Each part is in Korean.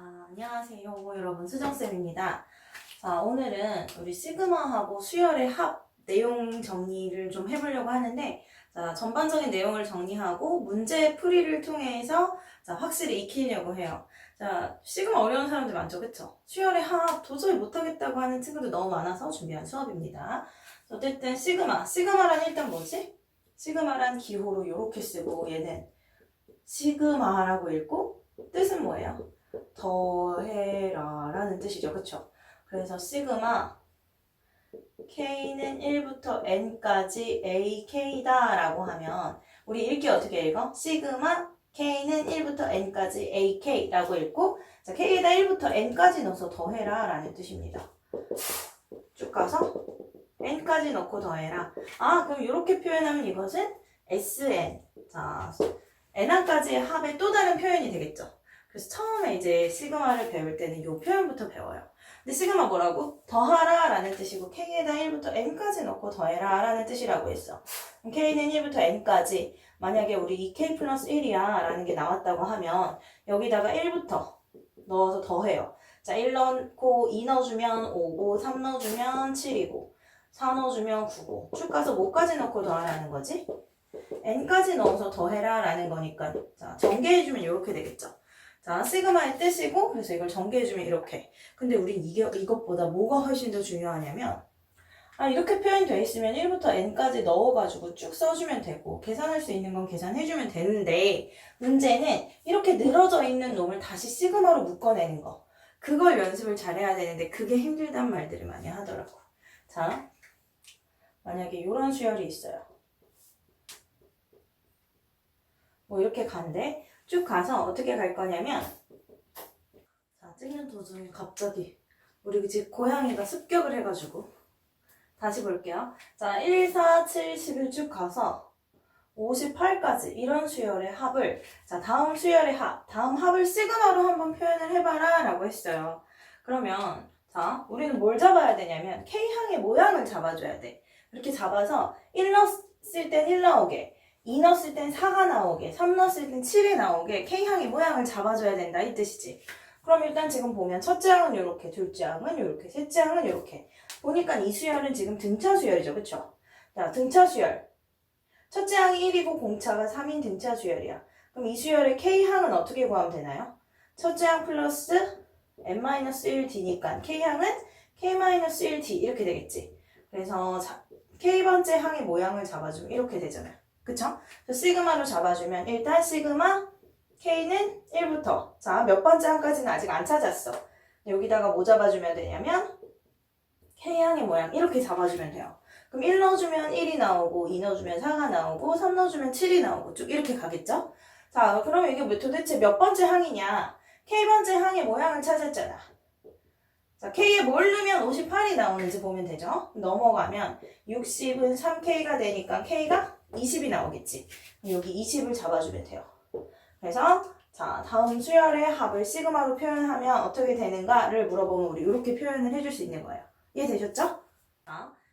안녕하세요 여러분, 수정쌤입니다. 자, 오늘은 우리 시그마하고 수열의 합 내용 정리를 좀 해보려고 하는데, 자, 전반적인 내용을 정리하고 문제 풀이를 통해서 확실히 익히려고 해요. 자, 시그마 어려운 사람들 많죠, 그쵸? 수열의 합 도저히 못하겠다고 하는 친구들 너무 많아서 준비한 수업입니다. 어쨌든 시그마란 일단 뭐지? 시그마란 기호로 이렇게 쓰고, 얘는 시그마라고 읽고 뜻은 뭐예요? 더해라 라는 뜻이죠, 그쵸? 그래서 시그마 K는 1부터 N까지 AK다 라고 하면 우리 읽기 어떻게 읽어? 시그마 K는 1부터 N까지 AK 라고 읽고, 자, K에다 1부터 N까지 넣어서 더해라 라는 뜻입니다. 쭉 가서 N까지 넣고 더해라. 그럼 이렇게 표현하면 이것은 SN, 자, N항까지의 합의 또 다른 표현이 되겠죠. 그래서 처음에 이제 시그마를 배울 때는 이 표현부터 배워요. 근데 시그마 뭐라고? 더하라 라는 뜻이고, K에다 1부터 N까지 넣고 더해라 라는 뜻이라고 했어. 그럼 K는 1부터 N까지, 만약에 우리 2K 플러스 1이야 라는 게 나왔다고 하면 여기다가 1부터 넣어서 더해요. 자, 1 넣고 2 넣어주면 5고, 3 넣어주면 7이고, 4 넣어주면 9고, 쭉 가서 뭐까지 넣고 더하라는 거지? N까지 넣어서 더해라 라는 거니까, 자, 전개해주면 이렇게 되겠죠. 자, 시그마의 뜻이고, 그래서 이걸 전개해주면 이렇게. 근데 우린 이것보다 뭐가 훨씬 더 중요하냐면, 이렇게 표현되어 있으면 1부터 N까지 넣어가지고 쭉 써주면 되고, 계산할 수 있는 건 계산해주면 되는데, 문제는 이렇게 늘어져 있는 놈을 다시 시그마로 묶어내는 거. 그걸 연습을 잘해야 되는데, 그게 힘들단 말들을 많이 하더라고. 자, 만약에 이런 수열이 있어요. 뭐 이렇게 간대. 쭉 가서 어떻게 갈 거냐면, 자, 찍는 도중에 갑자기 우리 집 고양이가 습격을 해가지고, 다시 볼게요. 자, 1, 4, 7, 11 쭉 가서 58까지 이런 수열의 합을, 자, 다음 수열의 합, 다음 합을 시그마로 한번 표현을 해봐라 라고 했어요. 그러면 자, 우리는 뭘 잡아야 되냐면 K항의 모양을 잡아줘야 돼. 이렇게 잡아서 1 넣었을 땐 1 나오게, 2 넣었을 땐 4가 나오게, 3 넣었을 땐 7이 나오게 K항의 모양을 잡아줘야 된다 이 뜻이지. 그럼 일단 지금 보면 첫째 항은 이렇게, 둘째 항은 이렇게, 셋째 항은 이렇게. 보니까 이 수열은 지금 등차 수열이죠, 그쵸? 자, 등차 수열. 첫째 항이 1이고 공차가 3인 등차 수열이야. 그럼 이 수열의 K항은 어떻게 구하면 되나요? 첫째 항 플러스 n-1d니까 K항은 k-1d 이렇게 되겠지. 그래서 K번째 항의 모양을 잡아주면 이렇게 되잖아요. 그쵸? 그래서 시그마로 잡아주면 일단 시그마 K는 1부터, 자, 몇 번째 항까지는 아직 안 찾았어. 여기다가 뭐 잡아주면 되냐면 K항의 모양 이렇게 잡아주면 돼요. 그럼 1 넣어주면 1이 나오고, 2 넣어주면 4가 나오고, 3 넣어주면 7이 나오고, 쭉 이렇게 가겠죠? 자, 그러면 이게 도대체 몇 번째 항이냐? K번째 항의 모양을 찾았잖아. 자, K에 뭘 넣으면 58이 나오는지 보면 되죠? 넘어가면 60은 3K가 되니까 K가 20이 나오겠지. 여기 20을 잡아주면 돼요. 그래서 자, 다음 수열의 합을 시그마로 표현하면 어떻게 되는가를 물어보면 우리 이렇게 표현을 해줄 수 있는 거예요. 이해되셨죠?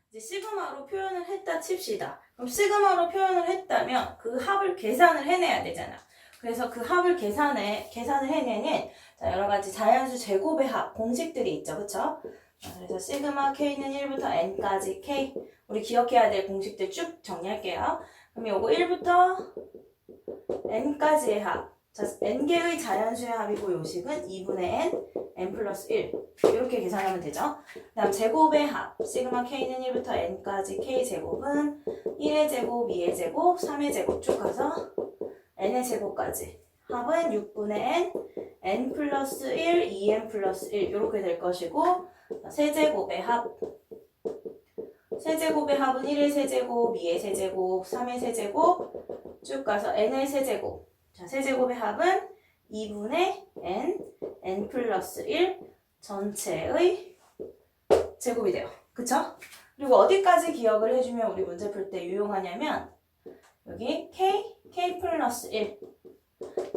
이제 시그마로 표현을 했다 칩시다. 그럼 시그마로 표현을 했다면 그 합을 계산을 해내야 되잖아. 그래서 그 합을 계산을 해내는, 자, 여러 가지 자연수 제곱의 합 공식들이 있죠, 그쵸? 그래서 시그마 K는 1부터 N까지 K, 우리 기억해야 될 공식들 쭉 정리할게요. 그럼 요거 1부터 N까지의 합, 자, N개의 자연수의 합이고 요식은 2분의 N, N 플러스 1 이렇게 계산하면 되죠. 그 다음 제곱의 합, 시그마 K는 1부터 N까지 K제곱은 1의 제곱, 2의 제곱, 3의 제곱 쭉 가서 N의 제곱까지, 합은 6분의 N, N 플러스 1, 2N 플러스 1 이렇게 될 것이고, 세제곱의 합, 세제곱의 합은 1의 세제곱, 2의 세제곱, 3의 세제곱 쭉 가서 N의 세제곱, 자, 세제곱의 합은 2분의 N, N 플러스 1 전체의 제곱이 돼요. 그쵸? 그리고 어디까지 기억을 해주면 우리 문제 풀 때 유용하냐면 여기 K 플러스 1.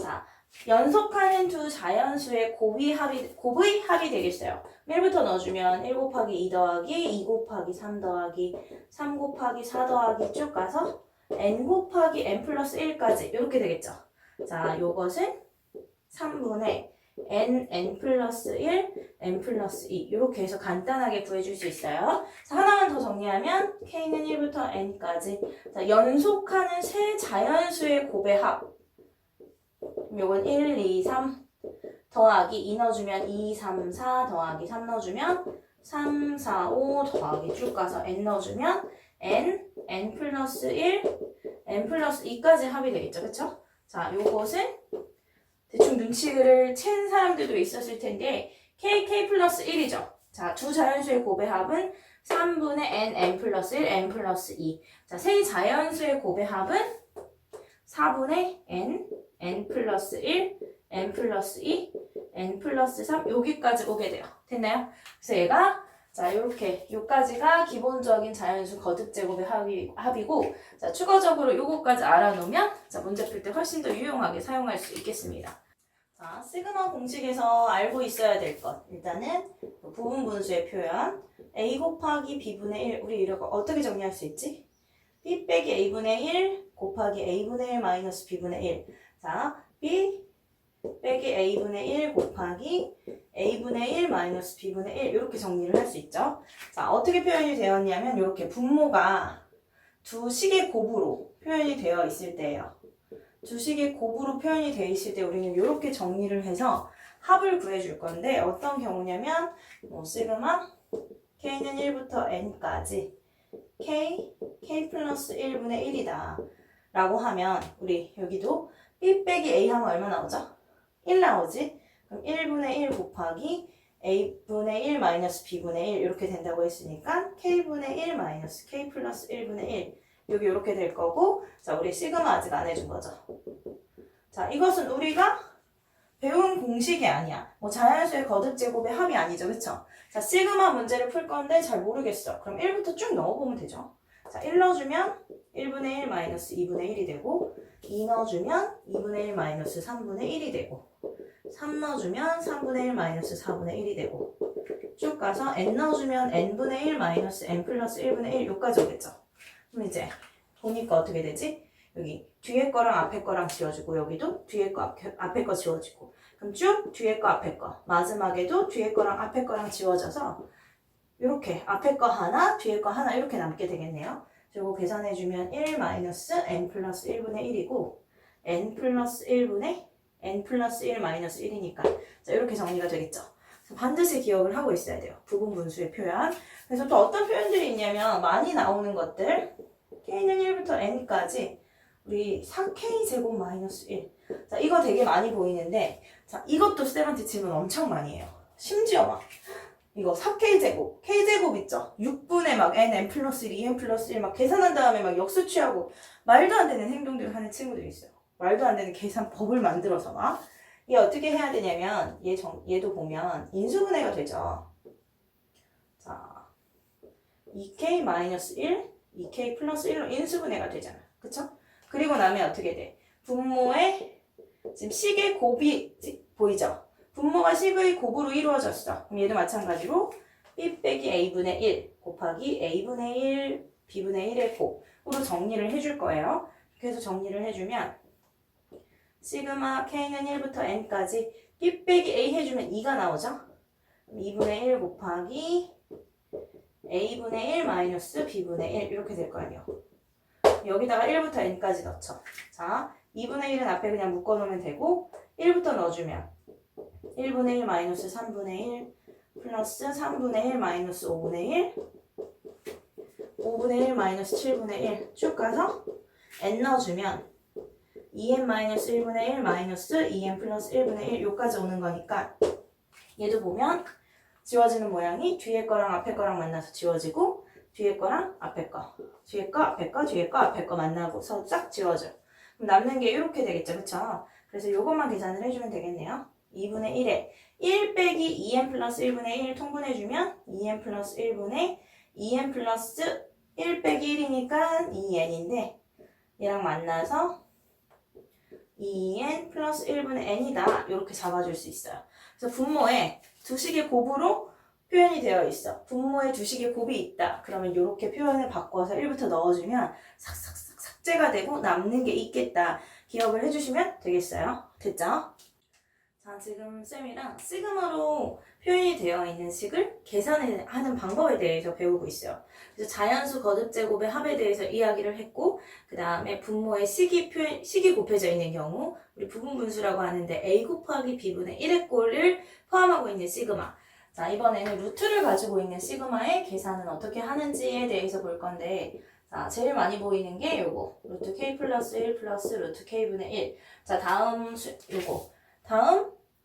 자, 연속하는 두 자연수의 곱의 합이 되겠어요. 1부터 넣어주면 1 곱하기 2 더하기 2 곱하기 3 더하기 3 곱하기 4 더하기 쭉 가서 N 곱하기 N 플러스 1까지 이렇게 되겠죠. 자, 요것은 3분의 n 플러스 1, n 플러스 2 이렇게 해서 간단하게 구해줄 수 있어요. 자, 하나만 더 정리하면 k는 1부터 n까지 자, 연속하는 세 자연수의 곱의 합 요건 1, 2, 3 더하기 2 넣어주면 2, 3, 4 더하기 3 넣어주면 3, 4, 5 더하기 쭉 가서 n 넣어주면 n 플러스 1, n 플러스 2까지 합이 되겠죠. 그쵸? 자, 요것은 대충 눈치를 챈 사람들도 있었을 텐데 k 플러스 1이죠. 자, 두 자연수의 곱의 합은 3분의 n 플러스 1, n 플러스 2. 자, 세 자연수의 곱의 합은 4분의 n 플러스 1, n 플러스 2, n 플러스 3 여기까지 오게 돼요. 됐나요? 그래서 얘가 자 이렇게 요까지가 기본적인 자연수 거듭제곱의 합이고 자 추가적으로 요거까지 알아놓으면 자 문제 풀 때 훨씬 더 유용하게 사용할 수 있겠습니다. 자 시그마 공식에서 알고 있어야 될 것 일단은 부분 분수의 표현 a 곱하기 b분의 1 우리 이거 어떻게 정리할 수 있지? b 빼기 a분의 1 곱하기 a분의 1 마이너스 b분의 1 자 b 빼기 a분의 1 곱하기 a분의 1 마이너스 b분의 1 이렇게 정리를 할 수 있죠. 자 어떻게 표현이 되었냐면 이렇게 분모가 두 식의 곱으로 표현이 되어 있을 때예요. 두 식의 곱으로 표현이 되어 있을 때 우리는 이렇게 정리를 해서 합을 구해줄 건데 어떤 경우냐면 시그마 k는 1부터 n까지 k 플러스 1분의 1이다 라고 하면 우리 여기도 b 빼기 a 하면 얼마 나오죠? 1 나오지? 그럼 1분의 1 곱하기 a분의 1 마이너스 b분의 1 이렇게 된다고 했으니까 k분의 1 마이너스 k 플러스 1분의 1 여기 이렇게 될 거고 자 우리 시그마 아직 안 해준 거죠. 자 이것은 우리가 배운 공식이 아니야. 뭐 자연수의 거듭제곱의 합이 아니죠. 그쵸? 자 시그마 문제를 풀 건데 잘 모르겠어. 그럼 1부터 쭉 넣어보면 되죠. 자 1 넣어주면 1분의 1 마이너스 2분의 1이 되고 2 넣어주면 2분의 1 마이너스 3분의 1이 되고 3 넣어주면 3분의 1 마이너스 4분의 1이 되고 쭉 가서 n 넣어주면 n분의 1 마이너스 n 플러스 1분의 1 여기까지 오겠죠. 그럼 이제 보니까 어떻게 되지? 여기 뒤에 거랑 앞에 거랑 지워지고 여기도 뒤에 거 앞에 거 지워지고 그럼 쭉 뒤에 거 앞에 거 마지막에도 뒤에 거랑 앞에 거랑 지워져서 이렇게 앞에 거 하나 뒤에 거 하나 이렇게 남게 되겠네요. 그리고 계산해주면 1 마이너스 n 플러스 1분의 1이고 n 플러스 1분의 n 플러스 1 마이너스 1이니까 자 이렇게 정리가 되겠죠. 반드시 기억을 하고 있어야 돼요. 부분 분수의 표현. 그래서 또 어떤 표현들이 있냐면 많이 나오는 것들 k는 1부터 n까지 우리 4k 제곱 마이너스 1 자 이거 되게 많이 보이는데 자 이것도 쌤한테 질문 엄청 많이 해요. 심지어 막 이거 4k 제곱 k 제곱 있죠? 6분의 막 n 플러스 1 2n 플러스 1 막 계산한 다음에 막 역수 취하고 말도 안 되는 행동들을 하는 친구들이 있어요. 말도 안 되는 계산법을 만들어서 막 얘 어떻게 해야 되냐면 얘도 보면 인수분해가 되죠. 자 2k-1 2k 플러스 1로 인수분해가 되잖아. 그쵸? 그리고 나면 어떻게 돼? 분모의 지금 식의 곱이 보이죠? 분모가 식의 곱으로 이루어졌어. 그럼 얘도 마찬가지로 b 빼기 a분의 1 곱하기 a분의 1 b분의 1의 곱으로 정리를 해줄 거예요. 그래서 정리를 해주면 시그마 k는 1부터 n까지 b 빼기 a 해주면 2가 나오죠? 2분의 1 곱하기 a분의 1 마이너스 b분의 1 이렇게 될 거 아니에요. 여기다가 1부터 n까지 넣죠. 자, 2분의 1은 앞에 그냥 묶어놓으면 되고 1부터 넣어주면 1분의 1 마이너스 3분의 1 플러스 3분의 1 마이너스 5분의 1 5분의 1 마이너스 7분의 1 쭉 가서 n 넣어주면 2n 마이너스 1분의 1 마이너스 2n 플러스 1분의 1 요까지 오는 거니까 얘도 보면 지워지는 모양이 뒤에 거랑 앞에 거랑 만나서 지워지고 뒤에 거랑 앞에 거 뒤에 거 앞에 거 뒤에 거 앞에 거 만나고서 싹 지워져. 그럼 남는 게 이렇게 되겠죠. 그쵸? 그래서 요것만 계산을 해주면 되겠네요. 2분의 1에 1 빼기 2n 플러스 1분의 1 통분해주면 2n 플러스 1분의 2n 플러스 1 빼기 1이니까 2n인데 얘랑 만나서 2n 플러스 1분의 n이다 이렇게 잡아줄 수 있어요. 그래서 분모에 두 식의 곱으로 표현이 되어 있어. 분모에 두 식의 곱이 있다. 그러면 이렇게 표현을 바꿔서 1부터 넣어주면 삭삭삭 삭제가 되고 남는 게 있겠다. 기억을 해주시면 되겠어요. 됐죠? 자, 지금 쌤이랑 시그마로 표현이 되어 있는 식을 계산하는 방법에 대해서 배우고 있어요. 그래서 자연수 거듭제곱의 합에 대해서 이야기를 했고, 그 다음에 분모의 식이 곱해져 있는 경우, 우리 부분분수라고 하는데 a 곱하기 b분의 1의 꼴을 포함하고 있는 시그마. 자, 이번에는 루트를 가지고 있는 시그마의 계산은 어떻게 하는지에 대해서 볼 건데, 자, 제일 많이 보이는 게 요거. 루트 k 플러스 1 플러스 루트 k분의 1. 자, 다음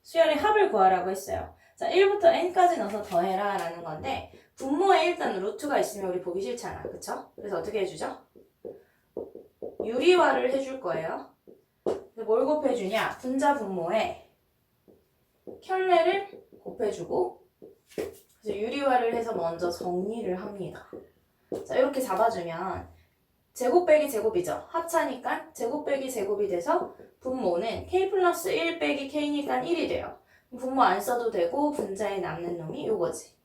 수열의 합을 구하라고 했어요. 자, 1부터 n까지 넣어서 더해라 라는 건데, 분모에 일단 루트가 있으면 우리 보기 싫잖아. 그쵸? 그래서 어떻게 해주죠? 유리화를 해줄 거예요. 뭘 곱해주냐? 분자 분모에 켤레를 곱해주고, 그래서 유리화를 해서 먼저 정리를 합니다. 자, 이렇게 잡아주면 제곱 빼기 제곱이죠. 합차니까 제곱 빼기 제곱이 돼서 분모는 k 플러스 1 빼기 k니까 1이 돼요. 분모 안 써도 되고 분자에 남는 놈이 요거지.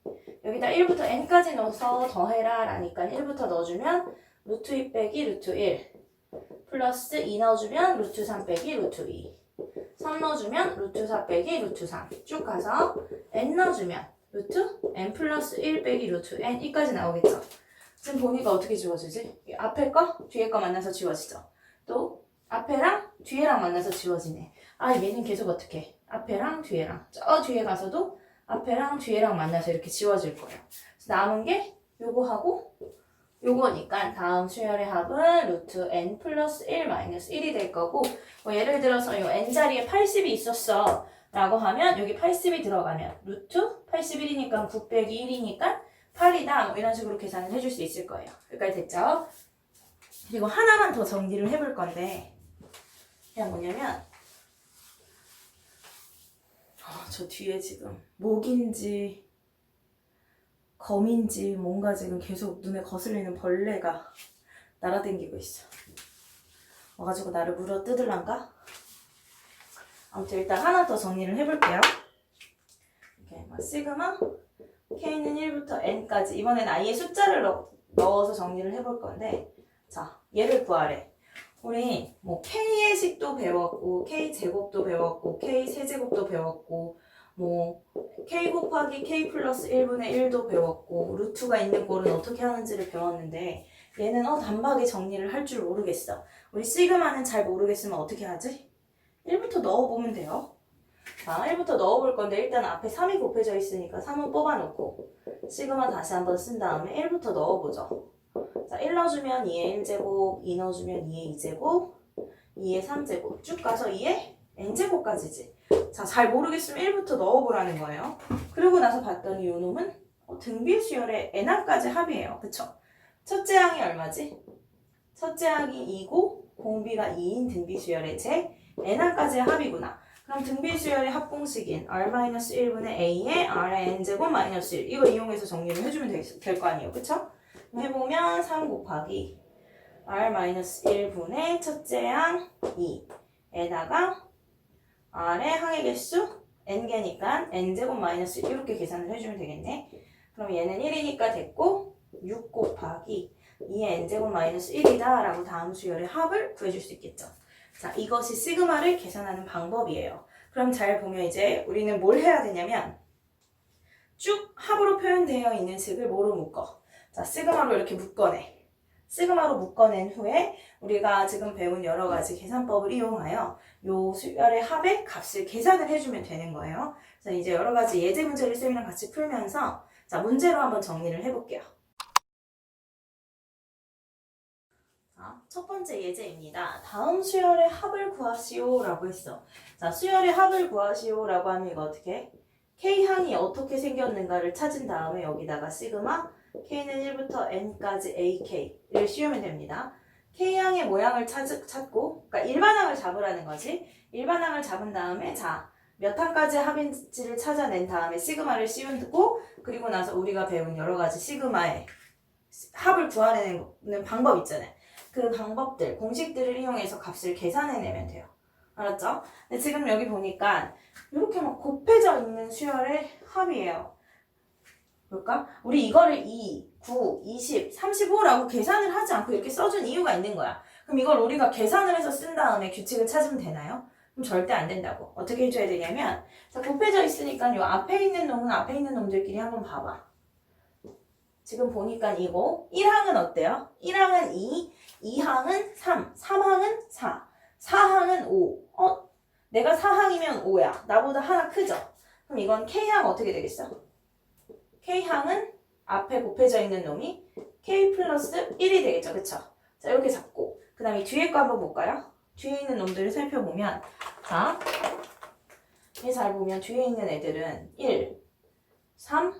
여기다 1부터 n까지 넣어서 더해라 라니까 1부터 넣어주면 루트 2 빼기 루트 1 플러스 2 넣어주면 루트 3 빼기 루트 2 3 넣어주면 루트 4 빼기 루트 3 쭉 가서 n 넣어주면 루트 n 플러스 1 빼기 루트 n 이까지 나오겠죠. 지금 보니까 어떻게 지워지지? 앞에 거, 뒤에 거 만나서 지워지죠. 또 앞에랑 뒤에랑 만나서 지워지네. 아, 얘는 계속 어떻게? 앞에랑 뒤에랑 저 뒤에 가서도 앞에랑 뒤에랑 만나서 이렇게 지워질 거예요. 그래서 남은 게 요거하고 요거니까 다음 수열의 합은 루트 n 플러스 1 마이너스 1이 될 거고, 뭐 예를 들어서 요 n 자리에 80이 있었어 라고 하면 여기 80이 들어가면 루트 81이니까 9 빼기 1이니까 8이다 뭐 이런 식으로 계산을 해줄 수 있을 거예요. 여기까지 됐죠? 그리고 하나만 더 정리를 해볼 건데, 그냥 뭐냐면 저 뒤에 지금 목인지 거미인지 뭔가 지금 계속 눈에 거슬리는 벌레가 날아다니고 있어. 와가지고 나를 물어 뜯을란가? 아무튼 일단 하나 더 정리를 해볼게요. 이렇게 시그마 k는 1부터 n까지, 이번엔 i의 숫자를 넣어서 정리를 해볼 건데, 자, 얘를 구하래. 우리 뭐 k의 식도 배웠고 k 제곱도 배웠고 k 세제곱도 배웠고 뭐 k 곱하기 k 플러스 1분의 1도 배웠고 루트가 있는 꼴은 어떻게 하는지를 배웠는데, 얘는 단박에 정리를 할 줄 모르겠어. 우리 시그마는 잘 모르겠으면 어떻게 하지? 1부터 넣어보면 돼요. 자, 1부터 넣어볼 건데 일단 앞에 3이 곱해져 있으니까 3은 뽑아놓고 시그마 다시 한번 쓴 다음에 1부터 넣어보죠. 자, 1 넣어주면 2의 1제곱, 2 넣어주면 2의 2제곱, 2의 3제곱 쭉 가서 2의 n제곱까지지. 자, 잘 모르겠으면 1부터 넣어보라는 거예요. 그러고 나서 봤더니 요 놈은 등비수열의 n항까지 합이에요. 그쵸? 첫째 항이 얼마지? 첫째 항이 2고 공비가 2인 등비수열의 제 n항까지의 합이구나. 그럼 등비수열의 합공식인 r-1분의 a의 r의 n제곱 마이너스 1 이거 이용해서 정리를 해주면 될 거 아니에요. 그쵸? 해보면 3 곱하기 r-1분의 첫째 항 2에다가 r의 항의 개수 n개니까 n제곱 마이너스 1 이렇게 계산을 해주면 되겠네. 그럼 얘는 1이니까 됐고 6 곱하기 2의 n제곱 마이너스 1이다 라고 다음 수열의 합을 구해줄 수 있겠죠. 자, 이것이 시그마를 계산하는 방법이에요. 그럼 잘 보면 이제 우리는 뭘 해야 되냐면 쭉 합으로 표현되어 있는 식을 뭐로 묶어? 자, 시그마로 이렇게 묶어내. 시그마로 묶어낸 후에 우리가 지금 배운 여러 가지 계산법을 이용하여 요 수열의 합의 값을 계산을 해주면 되는 거예요. 그래서 이제 여러 가지 예제 문제를 쌤이랑 같이 풀면서 자, 문제로 한번 정리를 해볼게요. 자, 첫 번째 예제입니다. 다음 수열의 합을 구하시오 라고 했어. 자, 수열의 합을 구하시오 라고 하면 이거 어떻게? K항이 어떻게 생겼는가를 찾은 다음에 여기다가 시그마 K는 1부터 N까지 AK를 씌우면 됩니다. K항의 모양을 찾고, 그러니까 일반항을 잡으라는 거지. 일반항을 잡은 다음에 자, 몇 항까지 합인지를 찾아낸 다음에 시그마를 씌우고, 그리고 나서 우리가 배운 여러 가지 시그마의 합을 구하는 방법 있잖아요. 그 방법들, 공식들을 이용해서 값을 계산해내면 돼요. 알았죠? 근데 지금 여기 보니까 이렇게 막 곱해져 있는 수열의 합이에요. 볼까? 우리 이거를 2, 9, 20, 35라고 계산을 하지 않고 이렇게 써준 이유가 있는 거야. 그럼 이걸 우리가 계산을 해서 쓴 다음에 규칙을 찾으면 되나요? 그럼 절대 안 된다고. 어떻게 해줘야 되냐면, 자, 곱해져 있으니까 요 앞에 있는 놈은 앞에 있는 놈들끼리 한번 봐봐. 지금 보니까 이거 1항은 어때요? 1항은 2, 2항은 3, 3항은 4, 4항은 5. 내가 4항이면 5야. 나보다 하나 크죠? 그럼 이건 K항 어떻게 되겠어? K항은 앞에 곱해져 있는 놈이 K 플러스 1이 되겠죠. 그쵸? 자, 이렇게 잡고 그 다음에 뒤에 거 한번 볼까요? 뒤에 있는 놈들을 살펴보면 자, 잘 보면 뒤에 있는 애들은 1, 3,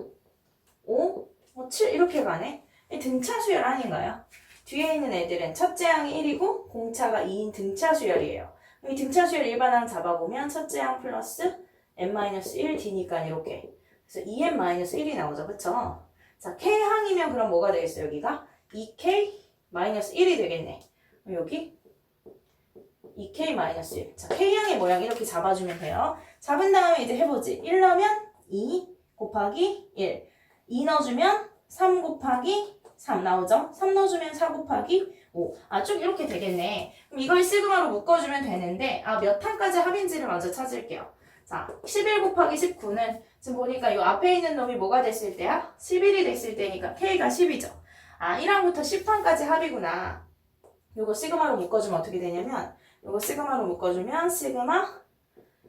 5, 7 이렇게 가네. 등차 수열 아닌가요? 뒤에 있는 애들은 첫째 항이 1이고 공차가 2인 등차 수열이에요. 이 등차 수열 일반항 잡아보면 첫째 항 플러스 n-1 d니까 이렇게. 그래서 2n-1이 나오죠. 그쵸? 자, K항이면 그럼 뭐가 되겠어요? 여기가 2K-1이 되겠네. 여기 2K-1. 자, K항의 모양 이렇게 잡아주면 돼요. 잡은 다음에 이제 해보지. 1 넣으면 2 곱하기 1. 2 넣어주면 3 곱하기 3 나오죠? 3 넣어주면 4 곱하기 5. 쭉 이렇게 되겠네. 그럼 이걸 시그마로 묶어주면 되는데, 몇 항까지 합인지를 먼저 찾을게요. 자, 11 곱하기 19는 지금 보니까 이 앞에 있는 놈이 뭐가 됐을 때야? 11이 됐을 때니까 K가 10이죠. 1항부터 10항까지 합이구나. 요거 시그마로 묶어주면 어떻게 되냐면, 요거 시그마로 묶어주면 시그마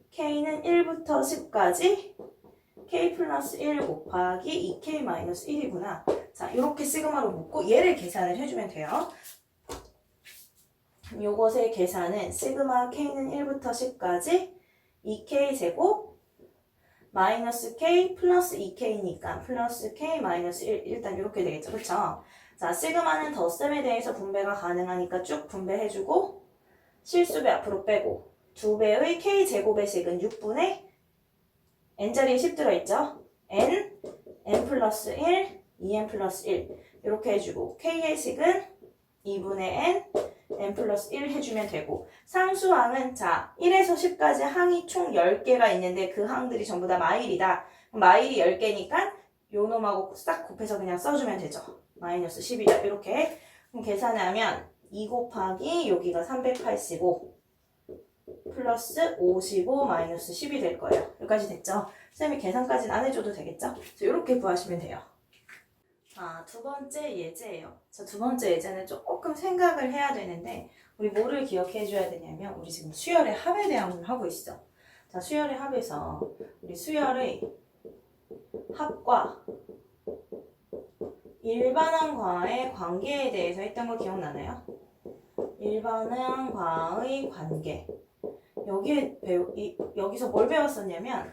K는 1부터 10까지 K 플러스 1 곱하기 2K 마이너스 1이구나. 자, 이렇게 시그마로 묶고 얘를 계산을 해주면 돼요. 요것의 계산은 시그마 K는 1부터 10까지 2K 제곱 마이너스 K 플러스 2K니까 플러스 K 마이너스 1 일단 이렇게 되겠죠. 그쵸? 자, 시그마는 덧셈에 대해서 분배가 가능하니까 쭉 분배해주고 실수배 앞으로 빼고 2배의 K 제곱의 식은 6분의 n자리에 10 들어있죠? n 플러스 1, 2n 플러스 1 이렇게 해주고 K의 식은 2분의 n 플러스 1 해주면 되고 상수항은 자 1에서 10까지 항이 총 10개가 있는데 그 항들이 전부 다 마일이다. 마일이 10개니까 요 놈하고 싹 곱해서 그냥 써주면 되죠. 마이너스 10이다. 이렇게 그럼 계산하면 2 곱하기 여기가 385 플러스 55 마이너스 10이 될 거예요. 여기까지 됐죠? 쌤이 계산까지는 안 해줘도 되겠죠? 이렇게 구하시면 돼요. 두 번째 예제예요. 두 번째 예제는 조금 생각을 해야 되는데 우리 뭐를 기억해 줘야 되냐면 우리 지금 수열의 합에 대한 걸 하고 있어. 자, 수열의 합에서 우리 수열의 합과 일반항과의 관계에 대해서 했던 거 기억나나요? 일반항과의 관계. 여기서 뭘 배웠었냐면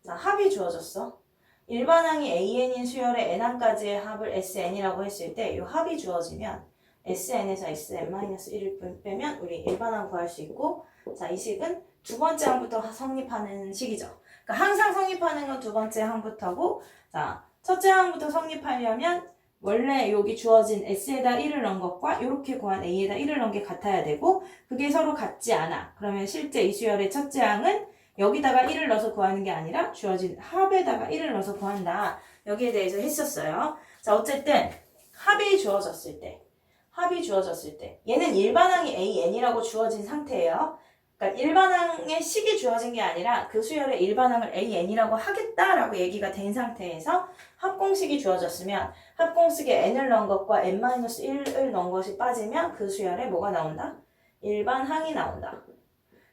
자, 합이 주어졌어. 일반항이 AN인 수열의 N항까지의 합을 SN이라고 했을 때 이 합이 주어지면 SN에서 SN-1을 빼면 우리 일반항 구할 수 있고 자, 이 식은 두 번째 항부터 성립하는 식이죠. 그러니까 항상 성립하는 건 두 번째 항부터고 자, 첫째 항부터 성립하려면 원래 여기 주어진 S에다 1을 넣은 것과 이렇게 구한 A에다 1을 넣은 게 같아야 되고 그게 서로 같지 않아. 그러면 실제 이 수열의 첫째 항은 여기다가 1을 넣어서 구하는 게 아니라 주어진 합에다가 1을 넣어서 구한다. 여기에 대해서 했었어요. 자, 어쨌든 합이 주어졌을 때 얘는 일반항이 AN이라고 주어진 상태예요. 그러니까 일반항의 식이 주어진 게 아니라 그 수열의 일반항을 AN이라고 하겠다라고 얘기가 된 상태에서 합공식이 주어졌으면 합공식에 n을 넣은 것과 n-1을 넣은 것이 빠지면 그 수열에 뭐가 나온다? 일반항이 나온다.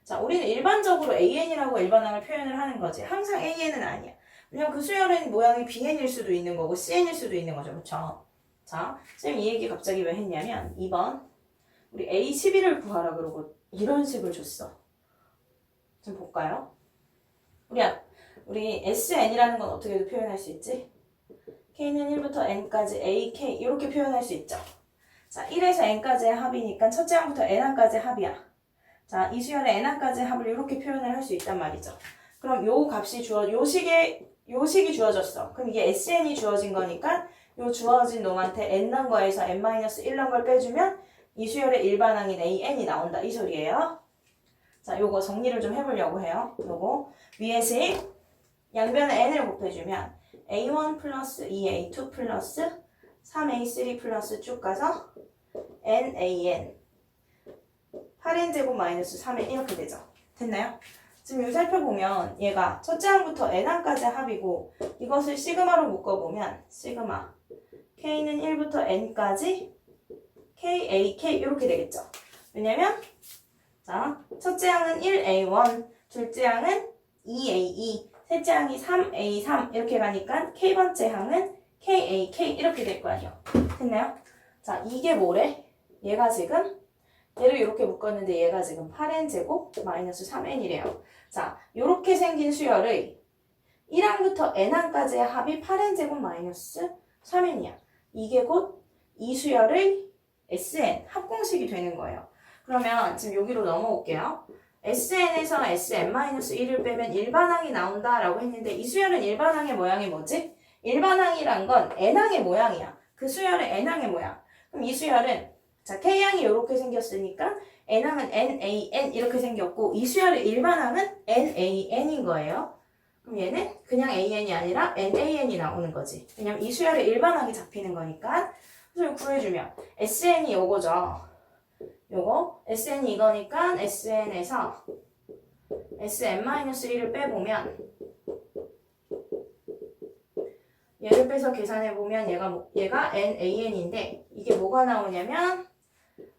자, 우리는 일반적으로 AN이라고 일반항을 표현을 하는 거지. 항상 AN은 아니야. 왜냐면 그 수열은 모양이 BN일 수도 있는 거고 CN일 수도 있는 거죠. 그쵸? 자, 쌤 이 얘기 갑자기 왜 했냐면 2번 우리 A11을 구하라 그러고 이런 식을 줬어. 좀 볼까요? 우리 SN이라는 건 어떻게도 표현할 수 있지? K는 1부터 N까지 AK 이렇게 표현할 수 있죠. 자, 1에서 N까지의 합이니까 첫째 항부터 N항까지의 합이야. 자, 이 수열의 N항까지의 합을 이렇게 표현을 할 수 있단 말이죠. 그럼 요 값이 요 식이 주어졌어. 그럼 이게 SN이 주어진 거니까 요 주어진 놈한테 N 넣은 거에서 N-1 넣은 걸 빼주면 이 수열의 일반항인 AN이 나온다. 이 소리예요. 자, 요거 정리를 좀 해보려고 해요. 요거 위에 식 양변에 N을 곱해주면 A1 플러스 2A2 플러스 3A3 플러스 쭉 가서 NAN 8N제곱 마이너스 3N 이렇게 되죠. 됐나요? 지금 여기 살펴보면 얘가 첫째 항부터 n항까지 합이고 이것을 시그마로 묶어보면 시그마 k는 1부터 n까지 k, k 이렇게 되겠죠. 왜냐면 자 첫째 항은 1a1, 둘째 항은 2a2, 셋째 항이 3a3 이렇게 가니까 k번째 항은 ka, k 이렇게 될 거 아니에요. 됐나요? 자 이게 뭐래? 얘가 지금 얘를 이렇게 묶었는데 얘가 지금 8n제곱 마이너스 3n이래요. 자, 이렇게 생긴 수열의 1항부터 n항까지의 합이 8n제곱 마이너스 3n이야. 이게 곧 이 수열의 Sn 합공식이 되는 거예요. 그러면 지금 여기로 넘어올게요. Sn에서 Sn-1을 빼면 일반항이 나온다라고 했는데 이 수열은 일반항의 모양이 뭐지? 일반항이란 건 n항의 모양이야. 그 수열의 n항의 모양. 그럼 이 수열은 자 K항이 이렇게 생겼으니까 n항은 nan 이렇게 생겼고 이 수열의 일반항은 nan인 거예요. 그럼 얘는 그냥 an이 아니라 nan이 나오는 거지. 왜냐면 이 수열의 일반항이 잡히는 거니까. 그래서 이거 구해주면 sn이 요거죠. 요거 sn이 이거니까 sn에서 sn-1을 빼보면 얘를 빼서 계산해보면 얘가 nan인데 이게 뭐가 나오냐면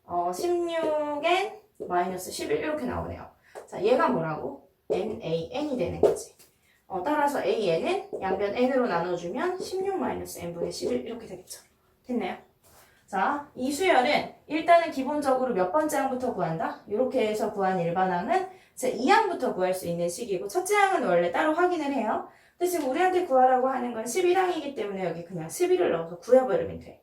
16n 마이너스 11 이렇게 나오네요. 자, 얘가 뭐라고? nan이 되는 거지. 따라서 an은 양변 n으로 나눠주면 16 마이너스 n분의 11 이렇게 되겠죠. 됐나요? 자, 이 수열은 일단은 기본적으로 몇 번째 항부터 구한다? 이렇게 해서 구한 일반항은 제 2항부터 구할 수 있는 식이고 첫째 항은 원래 따로 확인을 해요. 근데 지금 우리한테 구하라고 하는 건 11항이기 때문에 여기 그냥 11을 넣어서 구해버리면 돼.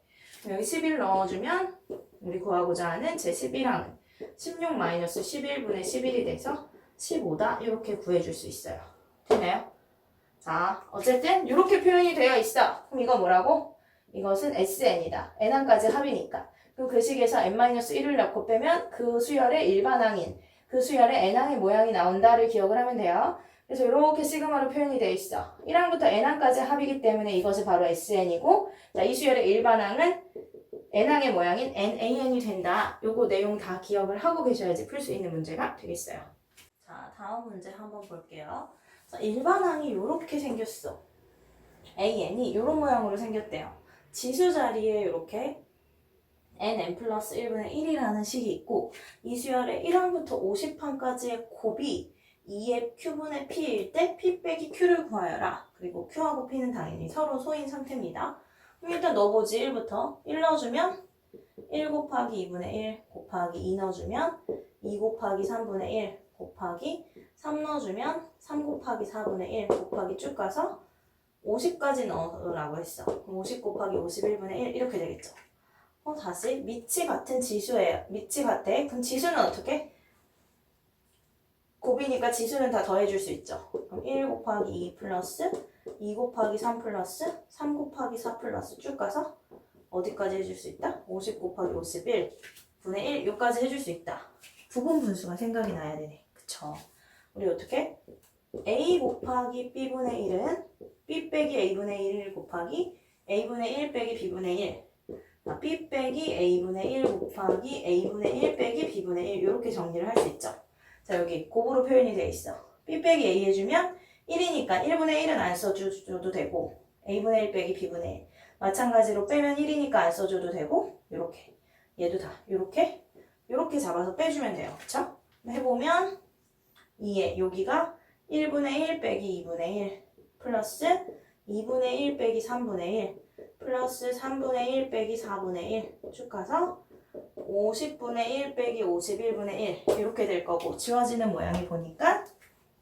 여기 11을 넣어주면 우리 구하고자 하는 제 11항은 16 마이너스 11분의 11이 돼서 15다 이렇게 구해줄 수 있어요. 되나요? 자, 어쨌든 이렇게 표현이 되어 있어. 그럼 이거 뭐라고? 이것은 SN이다. n항까지 합이니까. 그럼 그 식에서 n-1을 넣고 빼면 그 수열의 일반항인 그 수열의 n항의 모양이 나온다를 기억을 하면 돼요. 그래서 이렇게 시그마로 표현이 되어 있어. 1항부터 n항까지 합이기 때문에 이것이 바로 SN이고 자, 이 수열의 일반항은 n항의 모양인 nan이 된다. 요거 내용 다 기억을 하고 계셔야지 풀 수 있는 문제가 되겠어요. 자, 다음 문제 한번 볼게요. 자, 일반항이 이렇게 생겼어. an이 이런 모양으로 생겼대요. 지수 자리에 이렇게 nn 플러스 1분의 1이라는 식이 있고 이 수열의 1항부터 50항까지의 곱이 2의 q분의 p일 때 p 빼기 q를 구하여라. 그리고 q하고 p는 당연히 서로 소인 상태입니다. 그럼 일단 넣어보지. 1부터 1 넣어주면 1 곱하기 2분의 1 곱하기 2 넣어주면 2 곱하기 3분의 1 곱하기 3 넣어주면 3 곱하기 4분의 1 곱하기 쭉 가서 50까지 넣으라고 했어. 그럼 50 곱하기 51분의 1 이렇게 되겠죠. 다시 밑이 같은 지수예요. 밑이 같아. 그럼 지수는 어떻게? 곱이니까 지수는 다 더해줄 수 있죠. 그럼 1 곱하기 2 플러스 2 곱하기 3 플러스 3 곱하기 4 플러스 쭉 가서 어디까지 해줄 수 있다? 50 곱하기 51 분의 1 여기까지 해줄 수 있다. 부분 분수가 생각이 나야 되네. 그쵸? 우리 어떻게? a 곱하기 b분의 1은 b 빼기 a분의 1 곱하기 a분의 1 빼기 b분의 1 b 빼기 a분의 1 곱하기 a분의 1 빼기 b분의 1 이렇게 정리를 할 수 있죠. 자, 여기 곱으로 표현이 되어 있어. b 빼기 a 해주면 1이니까 1분의 1은 안 써줘도 되고 a분의 1 빼기 b분의 1 마찬가지로 빼면 1이니까 안 써줘도 되고 요렇게 얘도 다 요렇게 잡아서 빼주면 돼요. 그쵸? 해보면 2에 여기가 1분의 1 빼기 2분의 1 플러스 2분의 1 빼기 3분의 1 플러스 3분의 1 빼기 4분의 1 쭉 가서 50분의 1 빼기 51분의 1 이렇게 될 거고 지워지는 모양이 보니까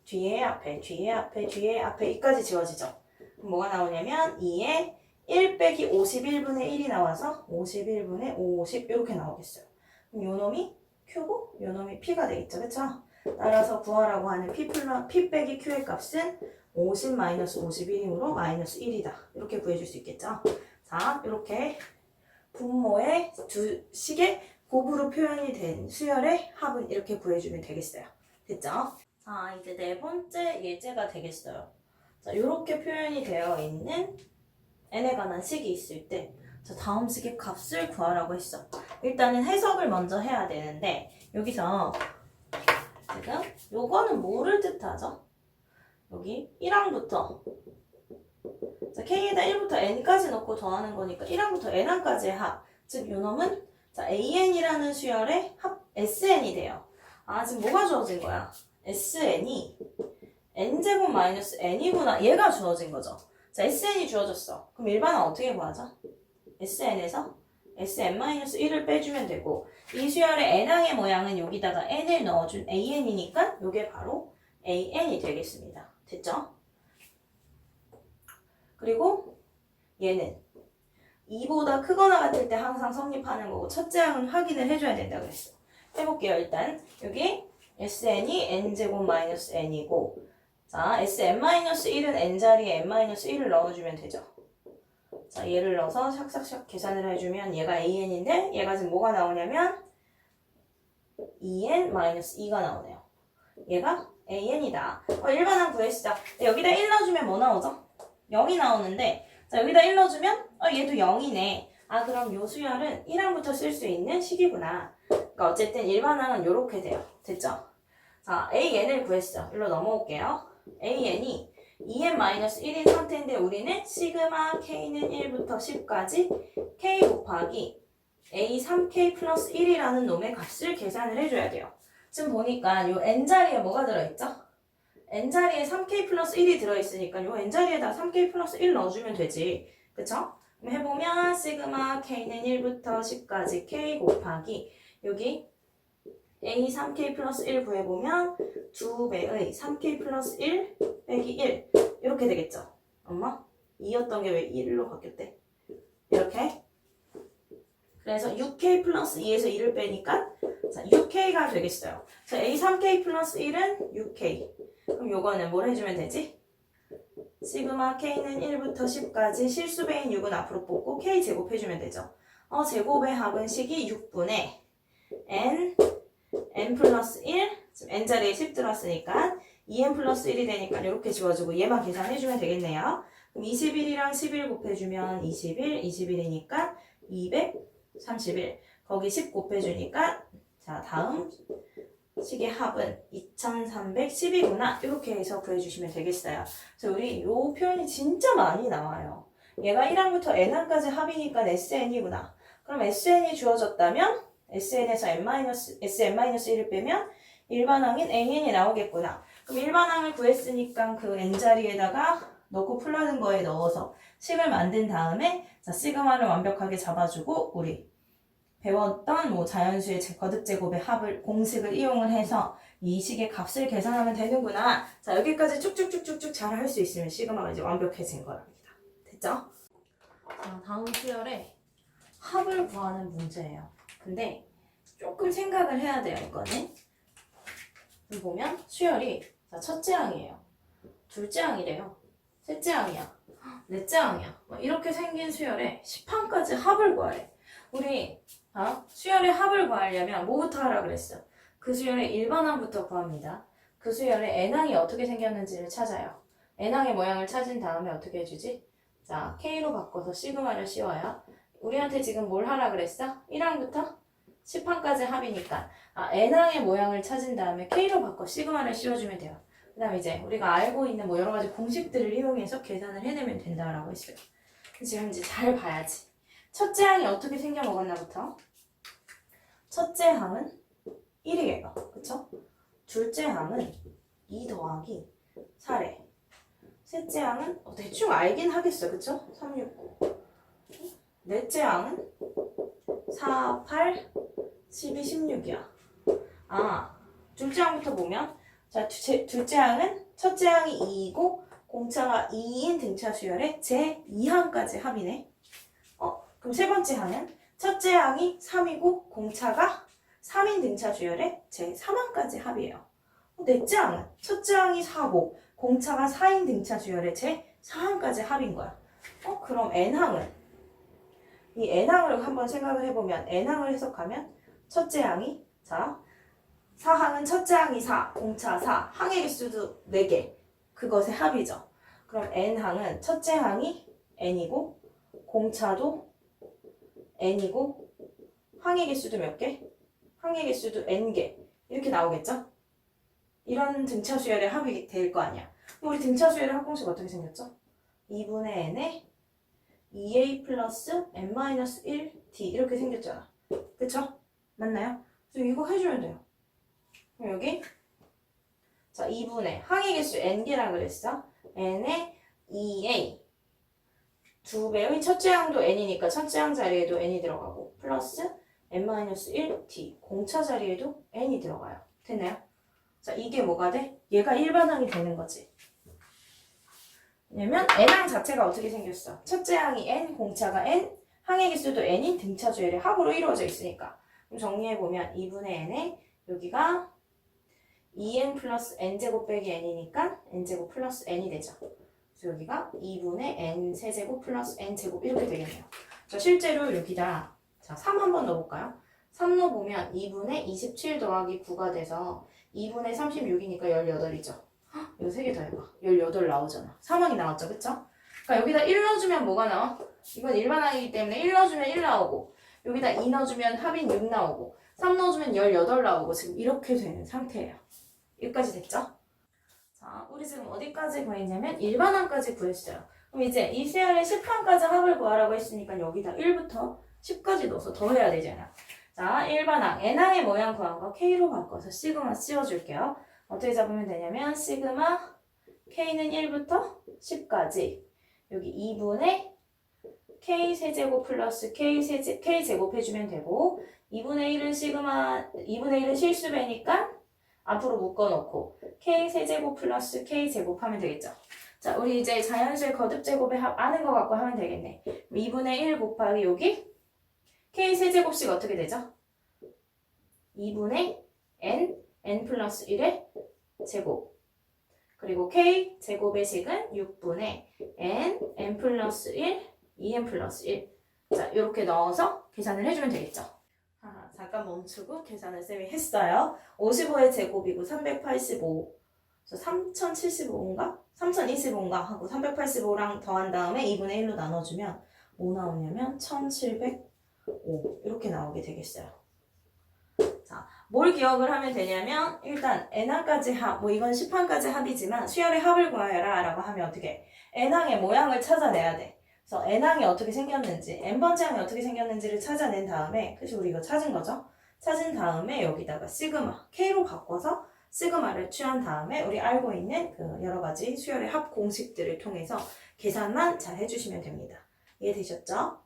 뒤에 앞에 뒤에 앞에 뒤에 앞에 이까지 지워지죠. 그럼 뭐가 나오냐면 2에 1 빼기 51분의 1이 나와서 51분의 50 이렇게 나오겠어요. 그럼 요 놈이 Q고 요 놈이 P가 되겠죠. 그쵸? 따라서 구하라고 하는 P 빼기 Q의 값은 50 마이너스 51이므로 마이너스 1이다. 이렇게 구해줄 수 있겠죠. 자, 이렇게 분모의 두 식의 곱으로 표현이 된 수열의 합은 이렇게 구해주면 되겠어요. 됐죠? 자, 이제 네 번째 예제가 되겠어요. 자, 이렇게 표현이 되어 있는 n에 관한 식이 있을 때 자, 다음 식의 값을 구하라고 했어. 일단은 해석을 먼저 해야 되는데 여기서 지금 요거는 뭐를 뜻하죠? 여기 1항부터 자, K에다 1부터 N까지 넣고 더하는 거니까 1항부터 N항까지의 합. 즉, 요 놈은 자, AN이라는 수열의 합 SN이 돼요. 아, 지금 뭐가 주어진 거야? SN이 N제곱 마이너스 N이구나. 얘가 주어진 거죠. 자, SN이 주어졌어. 그럼 일반항 어떻게 구하죠? SN에서 SN-1을 빼주면 되고 이 수열의 N항의 모양은 여기다가 N을 넣어준 AN이니까 요게 바로 AN이 되겠습니다. 됐죠? 그리고 얘는 2보다 크거나 같을 때 항상 성립하는 거고 첫째 항은 확인을 해줘야 된다고 했어. 해볼게요. 일단 여기 SN이 N제곱 마이너스 N이고 자 SN-1은 N자리에 N-1을 넣어주면 되죠. 자 얘를 넣어서 샥샥샥 계산을 해주면 얘가 AN인데 얘가 지금 뭐가 나오냐면 2N-2가 나오네요. 얘가 AN이다. 일반항 구해시자. 여기다 1 넣어주면 뭐 나오죠? 0이 나오는데 자 여기다 1 넣어주면 얘도 0이네. 아 그럼 요 수열은 1항부터 쓸 수 있는 식이구나. 그러니까 어쨌든 일반항은 요렇게 돼요. 됐죠? 자 AN을 구했어. 일로 넘어올게요. AN이 2n-1인 상태인데 우리는 시그마 K는 1부터 10까지 K 곱하기 A3K 플러스 1이라는 놈의 값을 계산을 해줘야 돼요. 지금 보니까 요 N자리에 뭐가 들어있죠? N자리에 3K 플러스 1이 들어있으니까 요 N자리에다 3K 플러스 1 넣어주면 되지. 그쵸? 그럼 해보면 시그마 K는 1부터 10까지 K 곱하기 여기 A 3K 플러스 1 구해보면 2배의 3K 플러스 1 빼기 1 이렇게 되겠죠? 엄마? 2였던 게 왜 1로 바뀌었대? 이렇게 그래서 6K 플러스 2에서 1을 빼니까 자 6K가 되겠어요. 자 A 3K 플러스 1은 6K 그럼 요거는 뭘 해주면 되지? 시그마 K는 1부터 10까지 실수배인 6은 앞으로 뽑고 K 제곱해주면 되죠. 제곱의 합은 식이 6분의 N 플러스 1 지금 N자리에 10 들어왔으니까 2N 플러스 1이 되니까 이렇게 지워주고 얘만 계산해주면 되겠네요. 그럼 21이랑 11 곱해주면 21이니까 231 거기 10 곱해주니까 자 다음 식의 합은 2310이구나 이렇게 해서 구해주시면 되겠어요. 그래서 우리 요 표현이 진짜 많이 나와요. 얘가 1항부터 N항까지 합이니까 SN이구나. 그럼 SN이 주어졌다면 SN에서 SN-1을 빼면 일반항인 AN이 나오겠구나. 그럼 일반항을 구했으니까 그 N자리에다가 넣고 풀라는 거에 넣어서 식을 만든 다음에 자 시그마를 완벽하게 잡아주고 우리 배웠던 자연수의 거듭제곱의 합을 공식을 이용을 해서 이 식의 값을 계산하면 되는구나. 자 여기까지 쭉쭉쭉쭉쭉 잘 할 수 있으면 시그마가 이제 완벽해진 거랍니다. 됐죠? 자 다음 수열에 합을 구하는 문제예요. 근데 조금 생각을 해야 돼요. 이거는 여기 보면 수열이 자 첫째 항이에요. 둘째 항이래요. 셋째 항이야. 넷째 항이야. 이렇게 생긴 수열에 10항까지 합을 구하래. 우리 수열의 합을 구하려면 뭐부터 하라 그랬어? 그 수열의 일반항부터 구합니다. 그 수열의 N항이 어떻게 생겼는지를 찾아요. N항의 모양을 찾은 다음에 어떻게 해주지? 자, K로 바꿔서 시그마를 씌워요. 우리한테 지금 뭘 하라 그랬어? 1항부터 10항까지 합이니까 N항의 모양을 찾은 다음에 K로 바꿔 시그마를 씌워주면 돼요. 그 다음에 이제 우리가 알고 있는 여러 가지 공식들을 이용해서 계산을 해내면 된다라고 했어요. 지금 이제 잘 봐야지. 첫째 항이 어떻게 생겨 먹었나부터. 첫째 항은 1이에요. 그쵸? 둘째 항은 2 더하기 4래. 셋째 항은 대충 알긴 하겠어. 그쵸? 3, 6, 9. 넷째 항은 4, 8, 12, 16이야. 둘째 항부터 보면 자, 둘째 항은 첫째 항이 2이고 공차가 2인 등차 수열의 제 2항까지 합이네. 그럼 세 번째 항은 첫째 항이 3이고 공차가 3인 등차 수열의 제 3항까지 합이에요. 넷째 항은 첫째 항이 4고 공차가 4인 등차 수열의 제 4항까지 합인 거야. 그럼 N항은 이 N항을 한번 생각을 해보면 N항을 해석하면 첫째 항이 자 4항은 첫째 항이 4, 공차 4, 항의 개수도 4개. 그것의 합이죠. 그럼 N항은 첫째 항이 N이고 공차도 N이고 항의 개수도 몇 개? 항의 개수도 N개. 이렇게 나오겠죠? 이런 등차 수열의 합이 될 거 아니야. 그럼 우리 등차 수열의 합공식 어떻게 생겼죠? 2분의 n에 2a 플러스 n-1t 이렇게 생겼잖아. 그쵸? 맞나요? 그래서 이거 해주면 돼요. 그럼 여기 자 2분의 항의 개수 n개라 그랬어. n에 2a 2배의 첫째 항도 n이니까 첫째 항 자리에도 n이 들어가고 플러스 n-1t 공차 자리에도 n이 들어가요. 됐나요? 자 이게 뭐가 돼? 얘가 일반항이 되는 거지. 왜냐면 n항 자체가 어떻게 생겼어? 첫째 항이 n, 공차가 n, 항의 개수도 n인 등차 주열의 합으로 이루어져 있으니까. 그럼 정리해보면 2분의 n에 여기가 2n 플러스 n제곱 빼기 n이니까 n제곱 플러스 n이 되죠. 그래서 여기가 2분의 n 세제곱 플러스 n제곱 이렇게 되겠네요. 자 실제로 여기다 자 3 한번 넣어볼까요? 3 넣어보면 2분의 27 더하기 9가 돼서 2분의 36이니까 18이죠. 이거 3개 더 해봐. 18 나오잖아. 3항이 나왔죠. 그쵸? 그러니까 여기다 1 넣어주면 뭐가 나와? 이건 일반항이기 때문에 1 넣어주면 1 나오고 여기다 2 넣어주면 합인 6 나오고 3 넣어주면 18 나오고 지금 이렇게 되는 상태예요. 여기까지 됐죠? 자, 우리 지금 어디까지 구했냐면 일반항까지 구했어요. 그럼 이제 이 수열의 10항까지 합을 구하라고 했으니까 여기다 1부터 10까지 넣어서 더해야 되잖아. 자, 일반항 n항의 모양 구한 거 k로 바꿔서 시그마 씌워줄게요. 어떻게 잡으면 되냐면 시그마 k는 1부터 10까지 여기 2분의 k 세제곱 플러스 k 제곱 해주면 되고 2분의 1은 시그마 2분의 1은 실수배니까 앞으로 묶어놓고 k 세제곱 플러스 k 제곱 하면 되겠죠. 자 우리 이제 자연수의 거듭 제곱의 합 아는 거 갖고 하면 되겠네. 2분의 1 곱하기 여기 k 세제곱씩 어떻게 되죠? 2분의 n 플러스 1의 제곱 그리고 k 제곱의 식은 6분의 n 플러스 1 2n 플러스 1 자 이렇게 넣어서 계산을 해주면 되겠죠. 잠깐 멈추고 계산을 쌤이 했어요. 55의 제곱이고 385 3075인가? 3025인가 하고 385랑 더한 다음에 2분의 1로 나눠주면 뭐 나오냐면 1705 이렇게 나오게 되겠어요. 자, 뭘 기억을 하면 되냐면 일단 n항까지 합, 뭐 이건 10항까지 합이지만 수열의 합을 구하여라 라고 하면 어떻게 n항의 모양을 찾아내야 돼. 그래서 n항이 어떻게 생겼는지 n번째 항이 어떻게 생겼는지를 찾아낸 다음에 그치 우리 이거 찾은 거죠? 찾은 다음에 여기다가 시그마 k로 바꿔서 시그마를 취한 다음에 우리 알고 있는 그 여러 가지 수열의 합 공식들을 통해서 계산만 잘 해주시면 됩니다. 이해되셨죠?